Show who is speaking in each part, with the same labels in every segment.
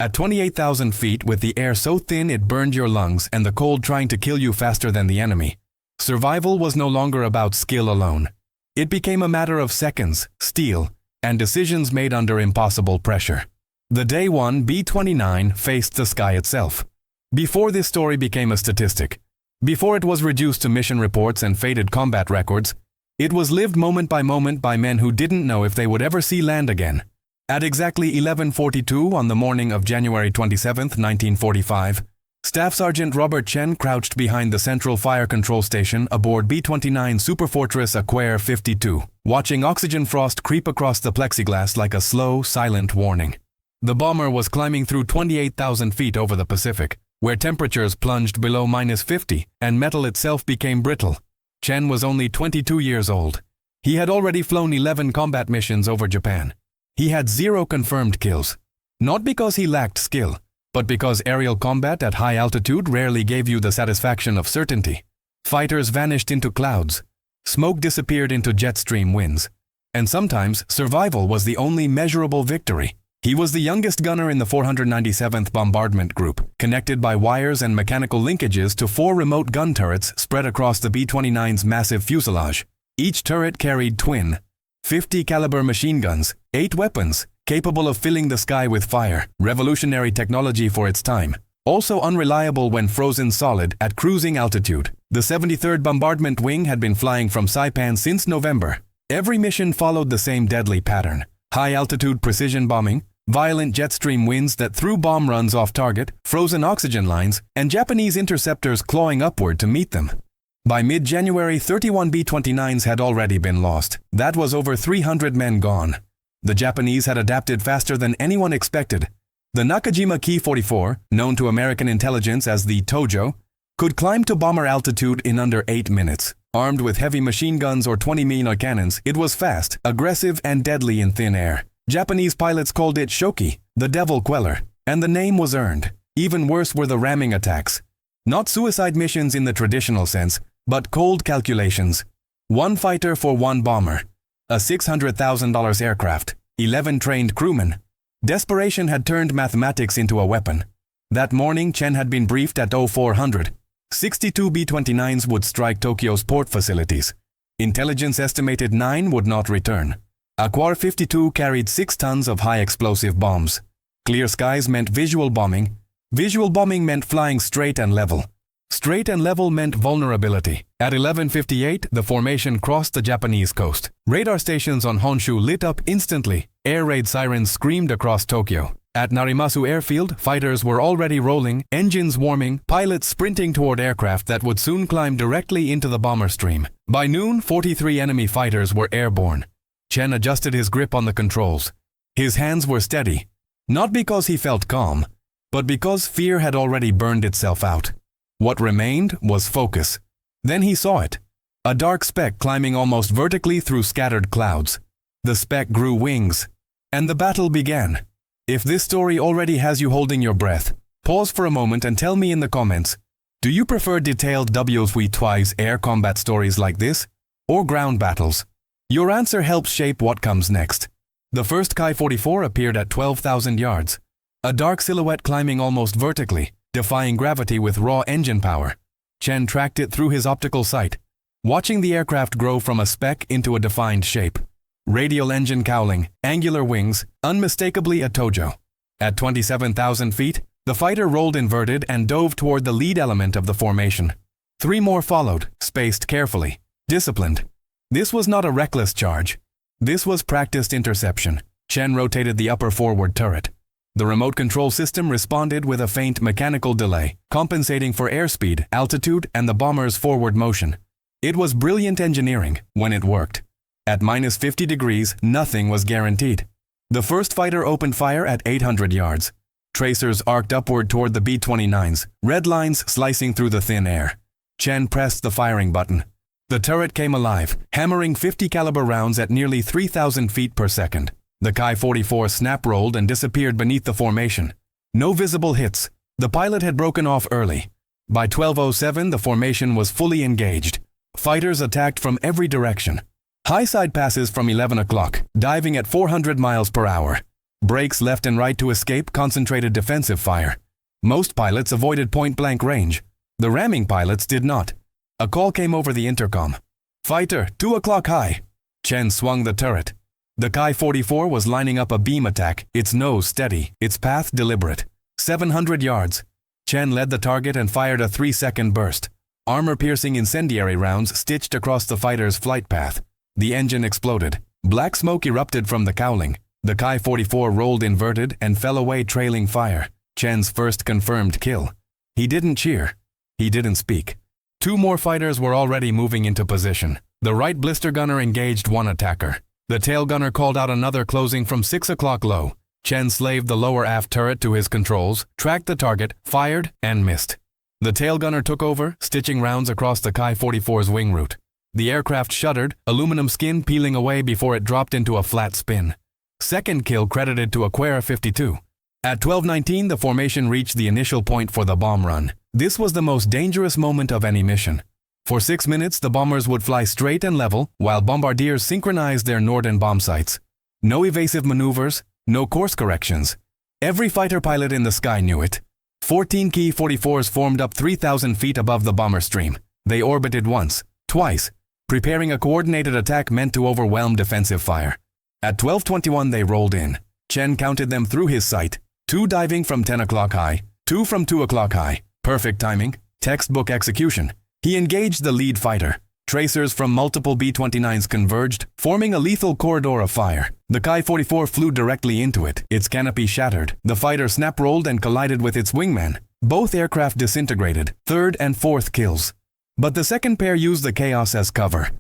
Speaker 1: At 28,000 feet, with the air so thin it burned your lungs and the cold trying to kill you faster than the enemy, survival was no longer about skill alone. It became a matter of seconds, steel, and decisions made under impossible pressure. The Day 1 B-29 faced the sky itself. Before this story became a statistic, before it was reduced to mission reports and faded combat records, it was lived moment by men who didn't know if they would ever see land again. At exactly 11:42 on the morning of January 27, 1945, Staff Sergeant Robert Chen crouched behind the Central Fire Control Station aboard B-29 Superfortress Aquare 52, watching oxygen frost creep across the plexiglass like a slow, silent warning. The bomber was climbing through 28,000 feet over the Pacific, where temperatures plunged below -50 and metal itself became brittle. Chen was only 22 years old. He had already flown 11 combat missions over Japan. He had 0 confirmed kills. Not because he lacked skill, but because aerial combat at high altitude rarely gave you the satisfaction of certainty. Fighters vanished into clouds. Smoke disappeared into jet stream winds. And sometimes survival was the only measurable victory. He was the youngest gunner in the 497th Bombardment Group, connected by wires and mechanical linkages to 4 remote gun turrets spread across the B-29's massive fuselage. Each turret carried twin, 50 caliber machine guns, 8 weapons, capable of filling the sky with fire, revolutionary technology for its time. Also unreliable when frozen solid at cruising altitude. The 73rd Bombardment Wing had been flying from Saipan since November. Every mission followed the same deadly pattern. High-altitude precision bombing, violent jet stream winds that threw bomb runs off target, frozen oxygen lines, and Japanese interceptors clawing upward to meet them. By mid-January, 31 B-29s had already been lost. That was over 300 men gone. The Japanese had adapted faster than anyone expected. The Nakajima Ki-44, known to American intelligence as the Tojo, could climb to bomber altitude in under 8 minutes. Armed with heavy machine guns or 20 mm cannons, it was fast, aggressive, and deadly in thin air. Japanese pilots called it Shoki, the Devil Queller, and the name was earned. Even worse were the ramming attacks. Not suicide missions in the traditional sense, but cold calculations. 1 fighter for 1 bomber. A $600,000 aircraft. 11 trained crewmen. Desperation had turned mathematics into a weapon. That morning, Chen had been briefed at 0400. 62 B-29s would strike Tokyo's port facilities. Intelligence estimated 9 would not return. Aquare 52 carried 6 tons of high-explosive bombs. Clear skies meant visual bombing. Visual bombing meant flying straight and level. Straight and level meant vulnerability. At 11:58, the formation crossed the Japanese coast. Radar stations on Honshu lit up instantly. Air raid sirens screamed across Tokyo. At Narimasu Airfield, fighters were already rolling, engines warming, pilots sprinting toward aircraft that would soon climb directly into the bomber stream. By noon, 43 enemy fighters were airborne. Chen adjusted his grip on the controls. His hands were steady, not because he felt calm, but because fear had already burned itself out. What remained was focus. Then he saw it. A dark speck climbing almost vertically through scattered clouds. The speck grew wings, and the battle began. If this story already has you holding your breath, pause for a moment and tell me in the comments, do you prefer detailed WWII's air combat stories like this, or ground battles? Your answer helps shape what comes next. The first Ki-44 appeared at 12,000 yards. A dark silhouette climbing almost vertically, defying gravity with raw engine power. Chen tracked it through his optical sight, watching the aircraft grow from a speck into a defined shape. Radial engine cowling, angular wings, unmistakably a Tojo. At 27,000 feet, the fighter rolled inverted and dove toward the lead element of the formation. 3 more followed, spaced carefully, disciplined. This was not a reckless charge. This was practiced interception. Chen rotated the upper forward turret. The remote control system responded with a faint mechanical delay, compensating for airspeed, altitude, and the bomber's forward motion. It was brilliant engineering when it worked. At -50 degrees, nothing was guaranteed. The first fighter opened fire at 800 yards. Tracers arced upward toward the B-29s, red lines slicing through the thin air. Chen pressed the firing button. The turret came alive, hammering 50 caliber rounds at nearly 3,000 feet per second. The Ki-44 snap-rolled and disappeared beneath the formation. No visible hits. The pilot had broken off early. By 12:07, the formation was fully engaged. Fighters attacked from every direction. High side passes from 11 o'clock, diving at 400 miles per hour. Brakes left and right to escape concentrated defensive fire. Most pilots avoided point-blank range. The ramming pilots did not. A call came over the intercom. "Fighter, 2 o'clock high." Chen swung the turret. The Ki-44 was lining up a beam attack, its nose steady, its path deliberate. 700 yards. Chen led the target and fired a 3-second burst. Armor-piercing incendiary rounds stitched across the fighter's flight path. The engine exploded. Black smoke erupted from the cowling. The Ki-44 rolled inverted and fell away trailing fire. Chen's first confirmed kill. He didn't cheer. He didn't speak. 2 more fighters were already moving into position. The right blister gunner engaged one attacker. The tail gunner called out another closing from 6 o'clock low. Chen slaved the lower aft turret to his controls, tracked the target, fired, and missed. The tail gunner took over, stitching rounds across the Ki-44's wing route. The aircraft shuddered, aluminum skin peeling away before it dropped into a flat spin. Second kill credited to Aquera 52. At 12:19, the formation reached the initial point for the bomb run. This was the most dangerous moment of any mission. For 6 minutes, the bombers would fly straight and level, while bombardiers synchronized their Norden bomb sights. No evasive maneuvers, no course corrections. Every fighter pilot in the sky knew it. 14 Ki-44s formed up 3,000 feet above the bomber stream. They orbited once, twice, preparing a coordinated attack meant to overwhelm defensive fire. At 12:21, they rolled in. Chen counted them through his sight. 2 diving from 10 o'clock high, 2 from 2 o'clock high. Perfect timing, textbook execution. He engaged the lead fighter. Tracers from multiple B-29s converged, forming a lethal corridor of fire. The Ki-44 flew directly into it. Its canopy shattered. The fighter snap-rolled and collided with its wingman. Both aircraft disintegrated. 3rd and 4th kills. But the second pair used the chaos as cover.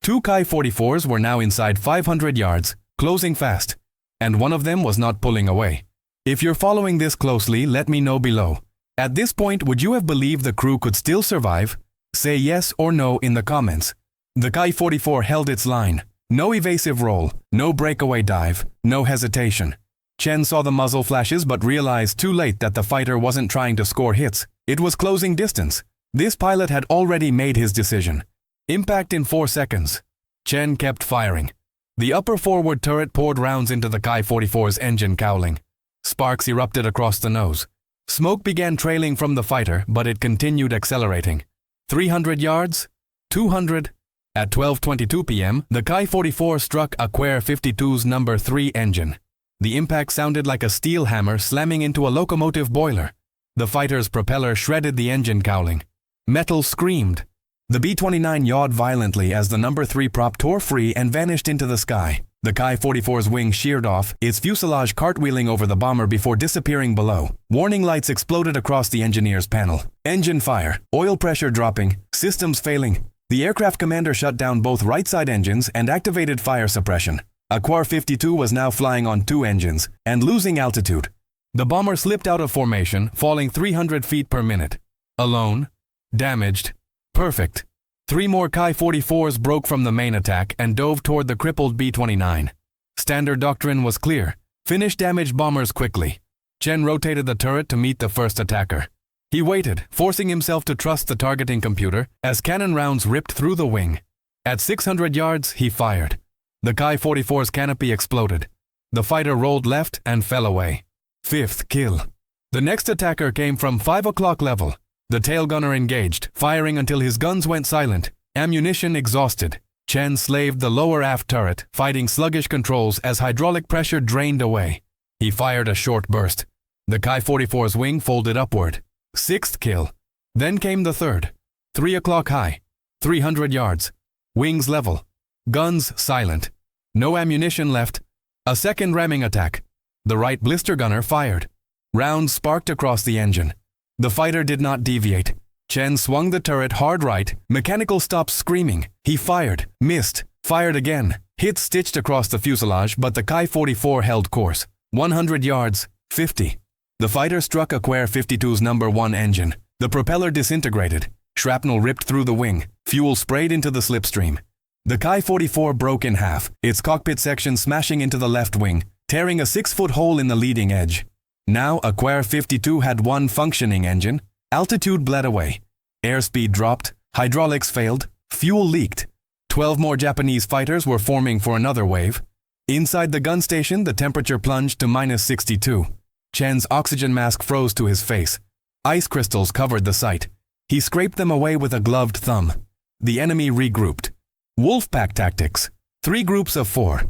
Speaker 1: 2 Ki-44s were now inside 500 yards, closing fast. And one of them was not pulling away. If you're following this closely, let me know below. At this point, would you have believed the crew could still survive? Say yes or no in the comments. The Ki-44 held its line. No evasive roll, no breakaway dive, no hesitation. Chen saw the muzzle flashes but realized too late that the fighter wasn't trying to score hits. It was closing distance. This pilot had already made his decision. Impact in 4 seconds. Chen kept firing. The upper forward turret poured rounds into the Ki-44's engine cowling. Sparks erupted across the nose. Smoke began trailing from the fighter, but it continued accelerating. 300 yards? 200? At 12:22 p.m., the Ki-44 struck Aquera 52's number 3 engine. The impact sounded like a steel hammer slamming into a locomotive boiler. The fighter's propeller shredded the engine cowling. Metal screamed. The B-29 yawed violently as the number 3 prop tore free and vanished into the sky. The Ki-44's wing sheared off, its fuselage cartwheeling over the bomber before disappearing below. Warning lights exploded across the engineer's panel. Engine fire, oil pressure dropping, systems failing. The aircraft commander shut down both right-side engines and activated fire suppression. Aquera 52 was now flying on 2 engines and losing altitude. The bomber slipped out of formation, falling 300 feet per minute. Alone, damaged, perfect. 3 more Ki-44s broke from the main attack and dove toward the crippled B-29. Standard doctrine was clear. Finish damaged bombers quickly. Chen rotated the turret to meet the first attacker. He waited, forcing himself to trust the targeting computer as cannon rounds ripped through the wing. At 600 yards, he fired. The Ki-44's canopy exploded. The fighter rolled left and fell away. 5th kill. The next attacker came from 5 o'clock level. The tail gunner engaged, firing until his guns went silent. Ammunition exhausted. Chen slaved the lower aft turret, fighting sluggish controls as hydraulic pressure drained away. He fired a short burst. The Ki-44's wing folded upward. 6th kill. Then came the 3rd. 3 o'clock high. 300 yards. Wings level. Guns silent. No ammunition left. A second ramming attack. The right blister gunner fired. Rounds sparked across the engine. The fighter did not deviate. Chen swung the turret hard right. Mechanical stopped screaming. He fired, missed, fired again. Hits stitched across the fuselage, but the Ki-44 held course. 100 yards, 50. The fighter struck Aquera 52's number 1 engine. The propeller disintegrated. Shrapnel ripped through the wing. Fuel sprayed into the slipstream. The Ki-44 broke in half, its cockpit section smashing into the left wing, tearing a 6-foot hole in the leading edge. Now Aquera 52 had 1 functioning engine. Altitude bled away. Airspeed dropped. Hydraulics failed. Fuel leaked. 12 more Japanese fighters were forming for another wave. Inside the gun station, the temperature plunged to -62. Chen's oxygen mask froze to his face. Ice crystals covered the site. He scraped them away with a gloved thumb. The enemy regrouped. Wolfpack tactics. 3 groups of 4.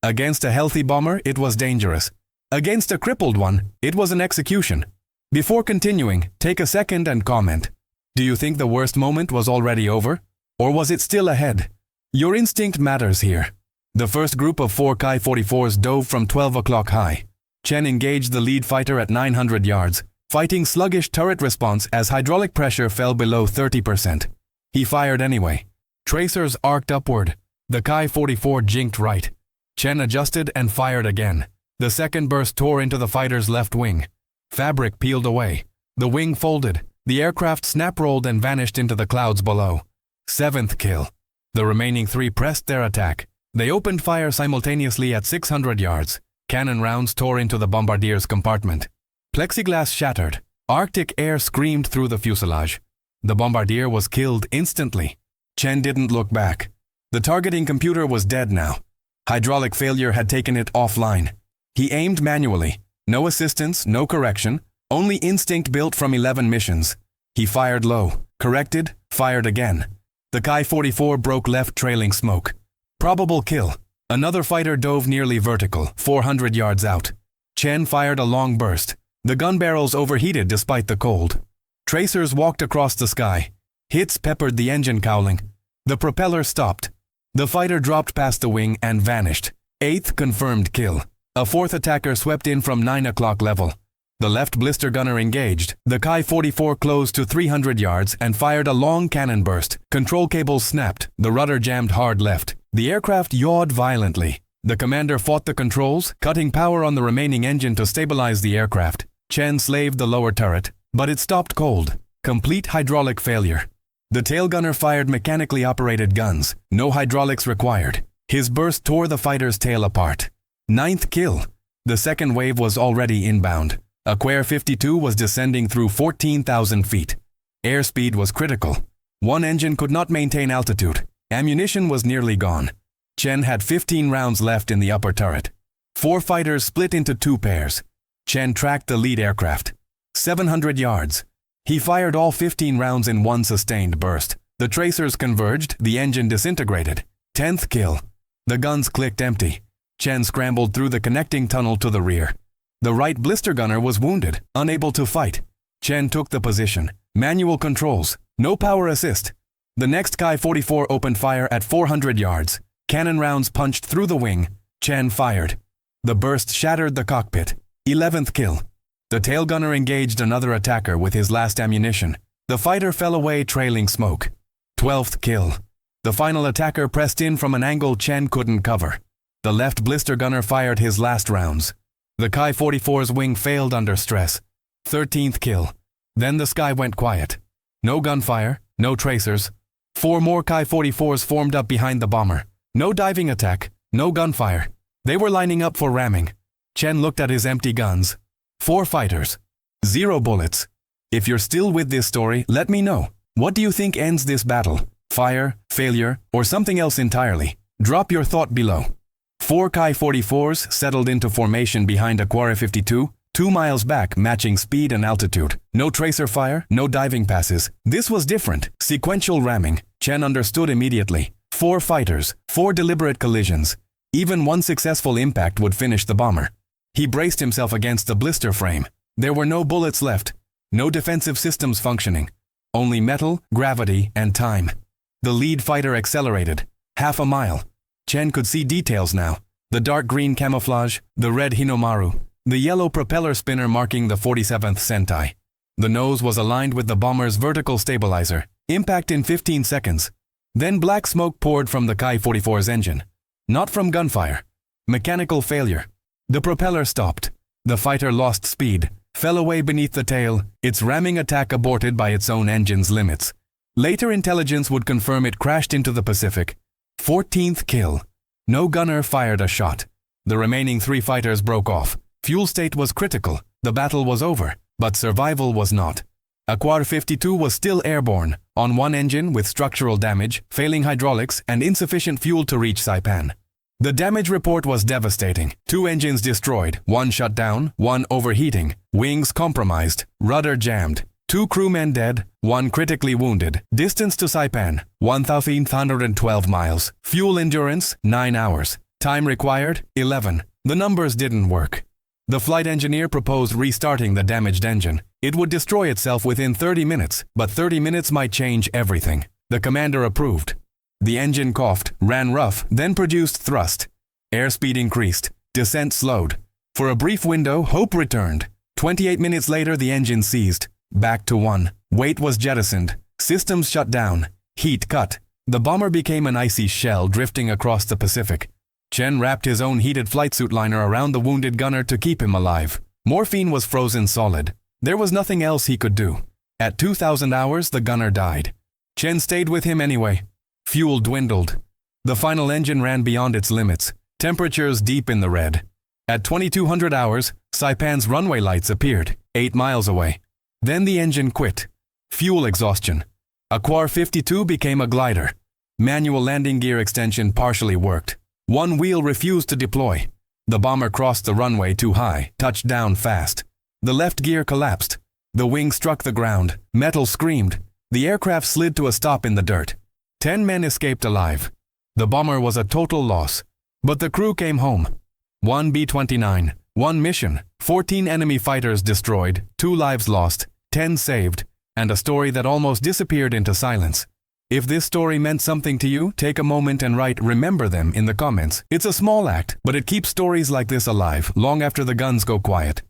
Speaker 1: Against a healthy bomber, it was dangerous. Against a crippled one, it was an execution. Before continuing, take a second and comment. Do you think the worst moment was already over? Or was it still ahead? Your instinct matters here. The first group of 4 Ki-44s dove from 12 o'clock high. Chen engaged the lead fighter at 900 yards, fighting sluggish turret response as hydraulic pressure fell below 30%. He fired anyway. Tracers arced upward. The Ki-44 jinked right. Chen adjusted and fired again. The second burst tore into the fighter's left wing. Fabric peeled away. The wing folded. The aircraft snap-rolled and vanished into the clouds below. 7th kill. The remaining 3 pressed their attack. They opened fire simultaneously at 600 yards. Cannon rounds tore into the bombardier's compartment. Plexiglass shattered. Arctic air screamed through the fuselage. The bombardier was killed instantly. Chen didn't look back. The targeting computer was dead now. Hydraulic failure had taken it offline. He aimed manually. No assistance, no correction, only instinct built from 11 missions. He fired low, corrected, fired again. The Ki-44 broke left, trailing smoke. Probable kill. Another fighter dove nearly vertical, 400 yards out. Chen fired a long burst. The gun barrels overheated despite the cold. Tracers walked across the sky. Hits peppered the engine cowling. The propeller stopped. The fighter dropped past the wing and vanished. 8th confirmed kill. A 4th attacker swept in from 9 o'clock level. The left blister gunner engaged. The Ki-44 closed to 300 yards and fired a long cannon burst. Control cables snapped. The rudder jammed hard left. The aircraft yawed violently. The commander fought the controls, cutting power on the remaining engine to stabilize the aircraft. Chen slaved the lower turret, but it stopped cold. Complete hydraulic failure. The tail gunner fired mechanically operated guns. No hydraulics required. His burst tore the fighter's tail apart. 9th kill. The second wave was already inbound. Aquare 52 was descending through 14,000 feet. Airspeed was critical. One engine could not maintain altitude. Ammunition was nearly gone. Chen had 15 rounds left in the upper turret. 4 fighters split into 2 pairs. Chen tracked the lead aircraft. 700 yards. He fired all 15 rounds in one sustained burst. The tracers converged, the engine disintegrated. 10th kill. The guns clicked empty. Chen scrambled through the connecting tunnel to the rear. The right blister gunner was wounded, unable to fight. Chen took the position. Manual controls. No power assist. The next Ki-44 opened fire at 400 yards. Cannon rounds punched through the wing. Chen fired. The burst shattered the cockpit. 11th kill. The tail gunner engaged another attacker with his last ammunition. The fighter fell away trailing smoke. 12th kill. The final attacker pressed in from an angle Chen couldn't cover. The left blister gunner fired his last rounds. The Ki-44's wing failed under stress. 13th kill. Then the sky went quiet. No gunfire, no tracers. 4 more Ki-44s formed up behind the bomber. No diving attack, no gunfire. They were lining up for ramming. Chen looked at his empty guns. 4 fighters. 0 bullets. If you're still with this story, let me know. What do you think ends this battle? Fire, failure, or something else entirely? Drop your thought below. 4 Ki-44s settled into formation behind Aquare 52, 2 miles back, matching speed and altitude. No tracer fire, no diving passes. This was different. Sequential ramming. Chen understood immediately. 4 fighters, 4 deliberate collisions. Even one successful impact would finish the bomber. He braced himself against the blister frame. There were no bullets left. No defensive systems functioning. Only metal, gravity, and time. The lead fighter accelerated. Half a mile. Chen could see details now. The dark green camouflage, the red Hinomaru, the yellow propeller spinner marking the 47th Sentai. The nose was aligned with the bomber's vertical stabilizer. Impact in 15 seconds. Then black smoke poured from the Ki-44's engine. Not from gunfire. Mechanical failure. The propeller stopped. The fighter lost speed, fell away beneath the tail, its ramming attack aborted by its own engine's limits. Later intelligence would confirm it crashed into the Pacific. 14th kill. No gunner fired a shot. The remaining 3 fighters broke off. Fuel state was critical. The battle was over, but survival was not. Aquare 52 was still airborne, on one engine with structural damage, failing hydraulics, and insufficient fuel to reach Saipan. The damage report was devastating. 2 engines destroyed, 1 shut down, 1 overheating, wings compromised, rudder jammed, 2 crewmen dead, 1 critically wounded. Distance to Saipan, 1,512 miles. Fuel endurance, 9 hours. Time required, 11. The numbers didn't work. The flight engineer proposed restarting the damaged engine. It would destroy itself within 30 minutes, but 30 minutes might change everything. The commander approved. The engine coughed, ran rough, then produced thrust. Airspeed increased. Descent slowed. For a brief window, hope returned. 28 minutes later, the engine seized. Back to 1. Weight was jettisoned. Systems shut down. Heat cut. The bomber became an icy shell drifting across the Pacific. Chen wrapped his own heated flight suit liner around the wounded gunner to keep him alive. Morphine was frozen solid. There was nothing else he could do. At 2,000 hours, the gunner died. Chen stayed with him anyway. Fuel dwindled. The final engine ran beyond its limits, temperatures deep in the red. At 2,200 hours, Saipan's runway lights appeared, 8 miles away. Then the engine quit. Fuel exhaustion. Aquar 52 became a glider. Manual landing gear extension partially worked. 1 wheel refused to deploy. The bomber crossed the runway too high, touched down fast. The left gear collapsed. The wing struck the ground. Metal screamed. The aircraft slid to a stop in the dirt. 10 men escaped alive. The bomber was a total loss. But the crew came home. 1 B-29, 1 mission, 14 enemy fighters destroyed, 2 lives lost, 10 saved, and a story that almost disappeared into silence. If this story meant something to you, take a moment and write "remember them" in the comments. It's a small act, but it keeps stories like this alive long after the guns go quiet.